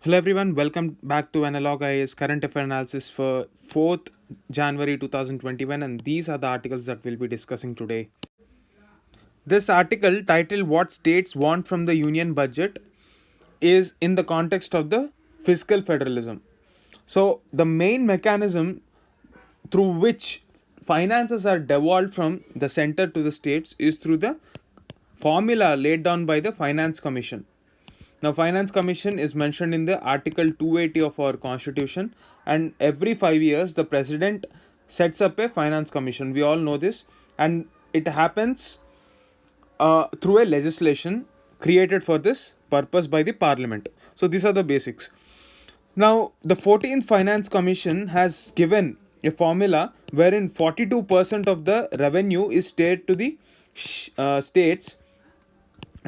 Hello everyone, welcome back to Analog IAS Current Affair Analysis for 4th January 2021, and these are the articles that we'll be discussing today. This article, titled What States Want from the Union Budget, is in the context of the fiscal federalism. So, the main mechanism through which finances are devolved from the center to the states is through the formula laid down by the Finance Commission. Now, Finance Commission is mentioned in the Article 280 of our Constitution, and every 5 years, the President sets up a Finance Commission. We all know this, and it happens through a legislation created for this purpose by the Parliament. So, these are the basics. Now, the 14th Finance Commission has given a formula wherein 42% of the revenue is paid to the states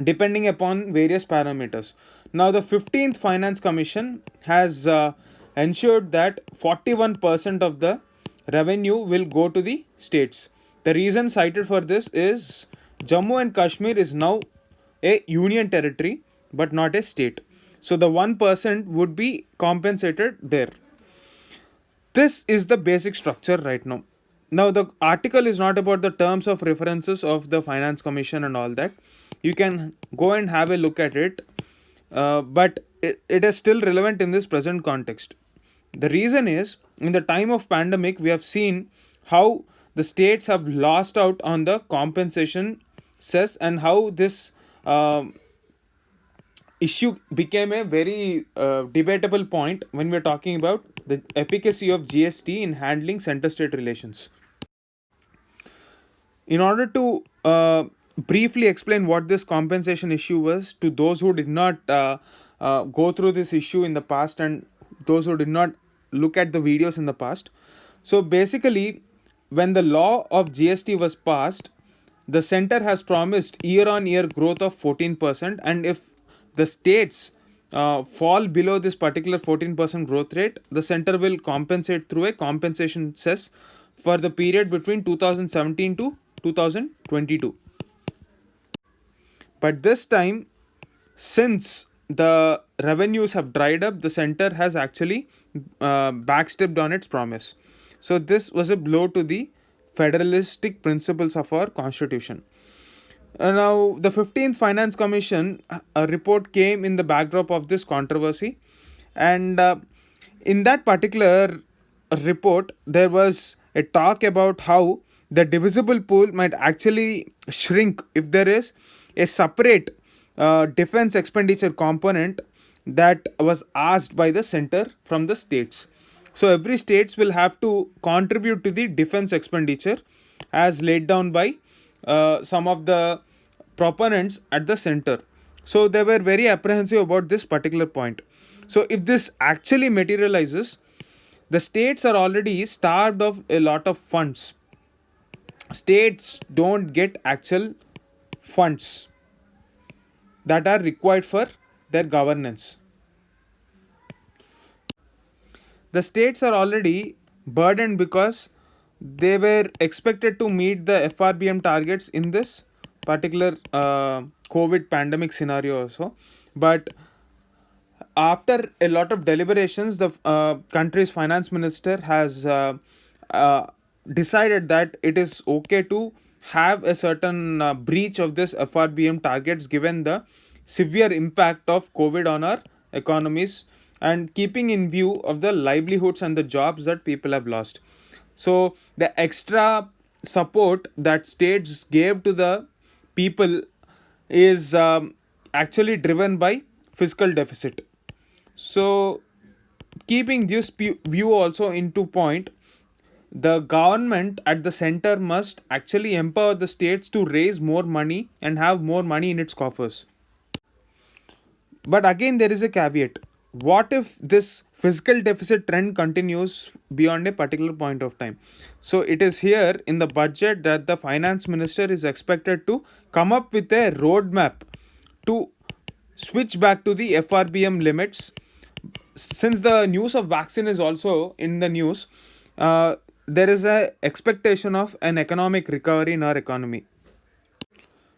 depending upon various parameters. Now, the 15th Finance Commission has ensured that 41% of the revenue will go to the states. The reason cited for this is Jammu and Kashmir is now a union territory but not a state. So, the 1% would be compensated there. This is the basic structure right now. Now, the article is not about the terms of references of the Finance Commission and all that. You can go and have a look at it, but it is still relevant in this present context. The reason is, in the time of pandemic, we have seen how the states have lost out on the compensation cess, and how this issue became a very debatable point when we're talking about the efficacy of GST in handling center state relations. In order to briefly explain what this compensation issue was to those who did not go through this issue in the past, and those who did not look at the videos in the past. So basically, when the law of GST was passed, the center has promised year on year growth of 14%, and if the states fall below this particular 14% growth rate, the center will compensate through a compensation cess for the period between 2017 to 2022. But this time, since the revenues have dried up, the center has actually backstepped on its promise. So this was a blow to the federalistic principles of our constitution. Now, the 15th Finance Commission report came in the backdrop of this controversy, and in that particular report, there was a talk about how the divisible pool might actually shrink if there is a separate defense expenditure component that was asked by the center from the states. So every states will have to contribute to the defense expenditure as laid down by some of the proponents at the center. So they were very apprehensive about this particular point. So if this actually materializes, the states are already starved of a lot of funds. States don't get actual funds that are required for their governance. The states are already burdened because they were expected to meet the FRBM targets in this particular COVID pandemic scenario also. But after a lot of deliberations, the country's finance minister has decided that it is okay to have a certain breach of this FRBM targets given the severe impact of COVID on our economies, and keeping in view of the livelihoods and the jobs that people have lost. So the extra support that states gave to the people is actually driven by fiscal deficit. So keeping this view also into point, the government at the center must actually empower the states to raise more money and have more money in its coffers. But again, there is a caveat. What if this fiscal deficit trend continues beyond a particular point of time? So it is here in the budget that the finance minister is expected to come up with a roadmap to switch back to the FRBM limits. Since the news of vaccine is also in the news, there is a expectation of an economic recovery in our economy.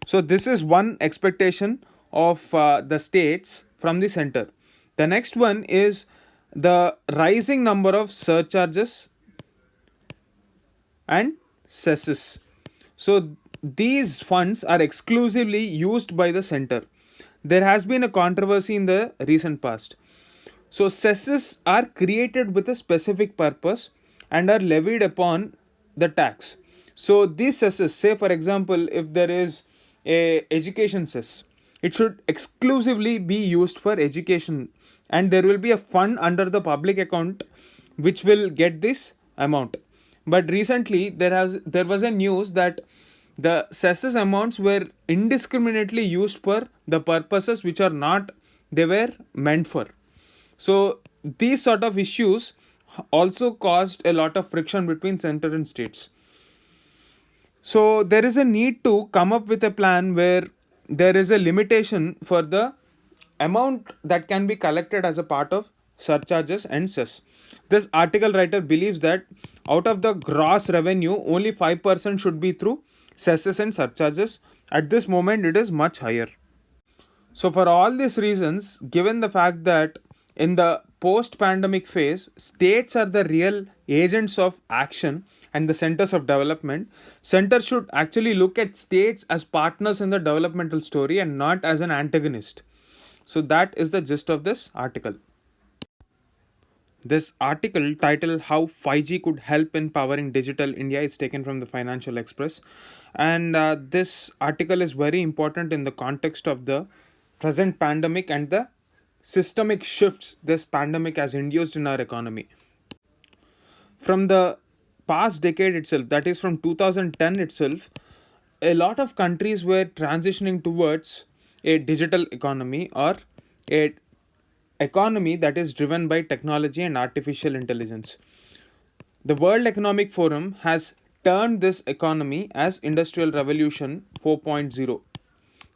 So this is one expectation of the states from the center. The next one is the rising number of surcharges and cesses. So these funds are exclusively used by the center. There has been a controversy in the recent past. So cesses are created with a specific purpose and are levied upon the tax. So these cesses, say for example, if there is a education cess, it should exclusively be used for education, and there will be a fund under the public account which will get this amount. But recently there was a news that the cesses amounts were indiscriminately used for the purposes which are not they were meant for. So these sort of issues also caused a lot of friction between center and states. So there is a need to come up with a plan where there is a limitation for the amount that can be collected as a part of surcharges and cess. This article writer believes that out of the gross revenue, only 5% should be through cesses and surcharges. At this moment, it is much higher. So, for all these reasons, given the fact that in the post pandemic phase, states are the real agents of action and the centers of development, centers should actually look at states as partners in the developmental story and not as an antagonist. So, that is the gist of this article. This article titled How 5G Could Help in Powering Digital India is taken from the Financial Express. And this article is very important in the context of the present pandemic and the systemic shifts this pandemic has induced in our economy. From the past decade itself, that is from 2010 itself, a lot of countries were transitioning towards a digital economy or a economy that is driven by technology and artificial intelligence. The World Economic Forum has termed this economy as Industrial Revolution 4.0.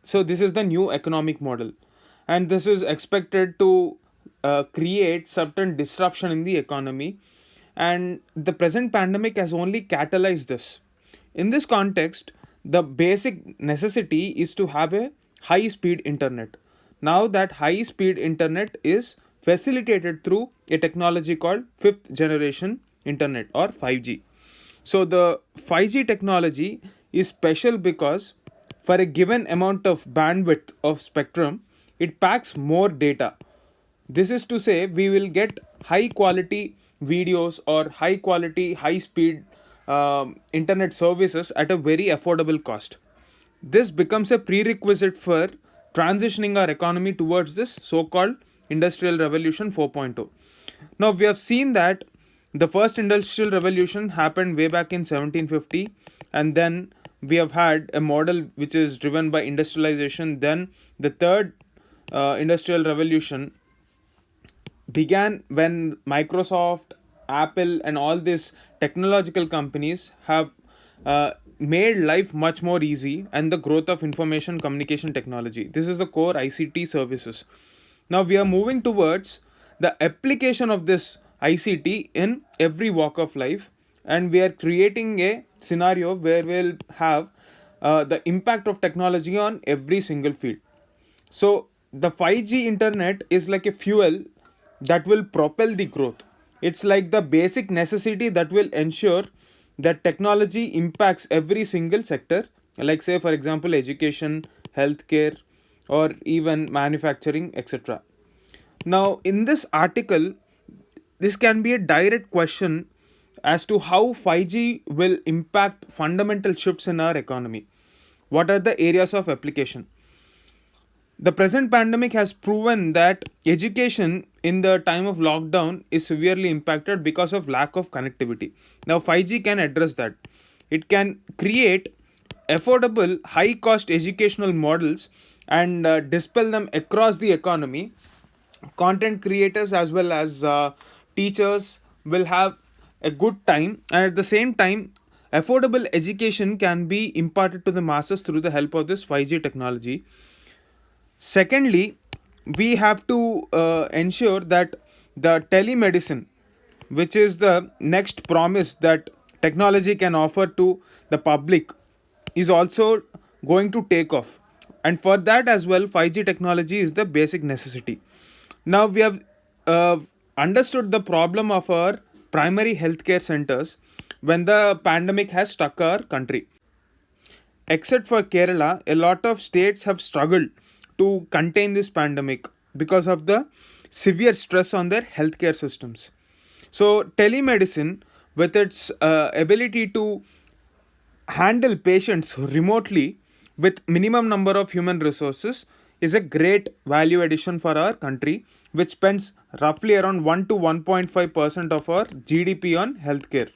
So this is the new economic model, and this is expected to create certain disruption in the economy, and the present pandemic has only catalyzed this. In this context, the basic necessity is to have a high speed internet. Now that high speed internet is facilitated through a technology called fifth generation internet or 5G. So the 5G technology is special because for a given amount of bandwidth of spectrum, it packs more data. This is to say, we will get high quality videos or high quality, high speed internet services at a very affordable cost. This becomes a prerequisite for transitioning our economy towards this so called Industrial Revolution 4.0. Now, we have seen that the first industrial revolution happened way back in 1750, and then we have had a model which is driven by industrialization. Then the third industrial revolution began when Microsoft, Apple, and all these technological companies have made life much more easy, and the growth of information communication technology. This is the core ICT services. Now we are moving towards the application of this ICT in every walk of life, and we are creating a scenario where we'll have the impact of technology on every single field. So the 5G internet is like a fuel that will propel the growth. It's like the basic necessity that will ensure that technology impacts every single sector, like say for example education, healthcare, or even manufacturing, etc. Now in this article, this can be a direct question as to how 5G will impact fundamental shifts in our economy. What are the areas of application? The present pandemic has proven that education in the time of lockdown is severely impacted because of lack of connectivity. Now 5G can address that. It can create affordable high cost educational models and dispel them across the economy. Content creators as well as teachers will have a good time, and at the same time affordable education can be imparted to the masses through the help of this 5G technology. Secondly, we have to ensure that the telemedicine, which is the next promise that technology can offer to the public, is also going to take off. And for that as well, 5G technology is the basic necessity. Now we have uh, understood the problem of our primary healthcare centers when the pandemic has struck our country. Except for Kerala, a lot of states have struggled to contain this pandemic because of the severe stress on their healthcare systems. So, telemedicine, with its ability to handle patients remotely with minimum number of human resources, is a great value addition for our country, which spends roughly around 1 to 1.5% of our GDP on healthcare.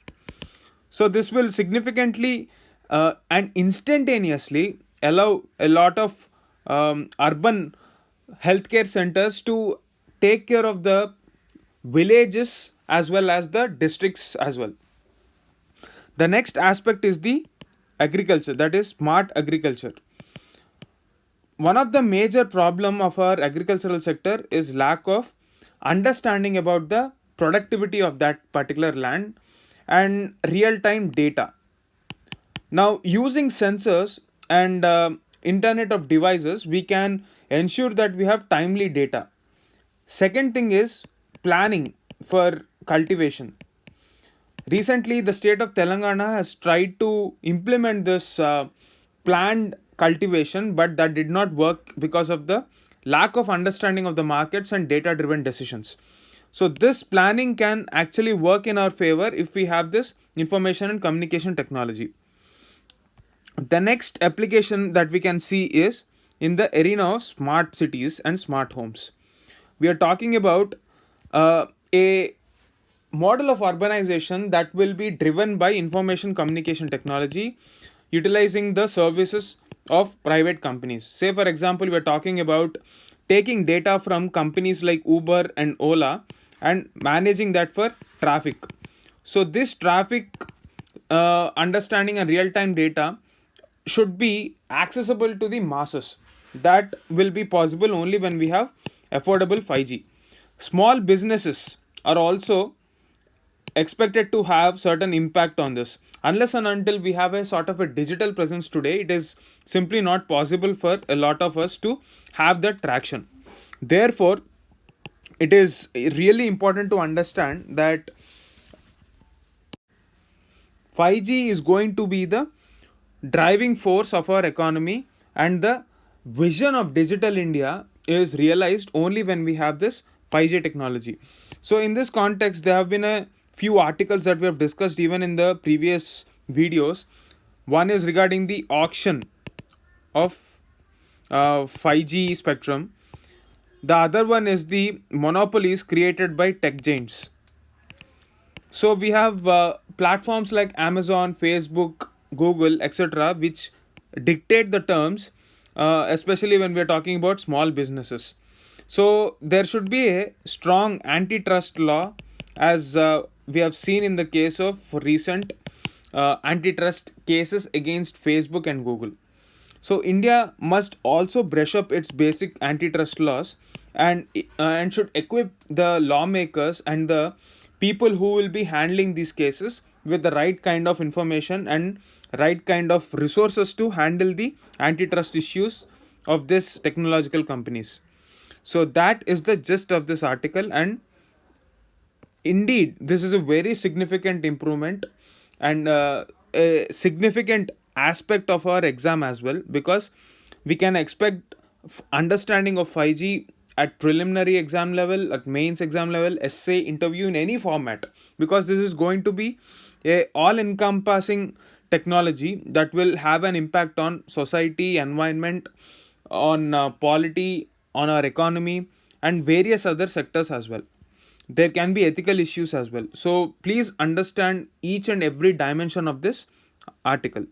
So this will significantly and instantaneously allow a lot of urban healthcare centers to take care of the villages as well as the districts as well. The next aspect is the agriculture, that is smart agriculture. One of the major problem of our agricultural sector is lack of understanding about the productivity of that particular land and real time data. Now, using sensors and internet of devices, we can ensure that we have timely data. Second thing is planning for cultivation. Recently, the state of Telangana has tried to implement this planned cultivation, but that did not work because of the lack of understanding of the markets and data driven decisions. So, this planning can actually work in our favor if we have this information and communication technology. The next application that we can see is in the arena of smart cities and smart homes. We are talking about a model of urbanization that will be driven by information communication technology utilizing the services of private companies. Say for example, we are talking about taking data from companies like Uber and Ola and managing that for traffic. So this traffic understanding and real time data should be accessible to the masses. That will be possible only when we have affordable 5G. Small businesses are also expected to have certain impact on this. Unless and until we have a sort of a digital presence today, it is simply not possible for a lot of us to have that traction. Therefore, it is really important to understand that 5G is going to be the driving force of our economy, and the vision of digital India is realized only when we have this 5G technology. So in this context, there have been a few articles that we have discussed even in the previous videos. One is regarding the auction of 5G spectrum. The other one is the monopolies created by tech giants. So we have platforms like Amazon, Facebook, Google, etc., which dictate the terms, especially when we are talking about small businesses. So there should be a strong antitrust law, as we have seen in the case of recent antitrust cases against Facebook and Google. So India must also brush up its basic antitrust laws and should equip the lawmakers and the people who will be handling these cases with the right kind of information and right kind of resources to handle the antitrust issues of this technological companies. So that is the gist of this article, and indeed this is a very significant improvement and a significant aspect of our exam as well, because we can expect understanding of 5G at preliminary exam level, at mains exam level, essay, interview, in any format, because this is going to be a all encompassing technology that will have an impact on society, environment, on polity, on our economy, and various other sectors as well. There can be ethical issues as well. So please understand each and every dimension of this article.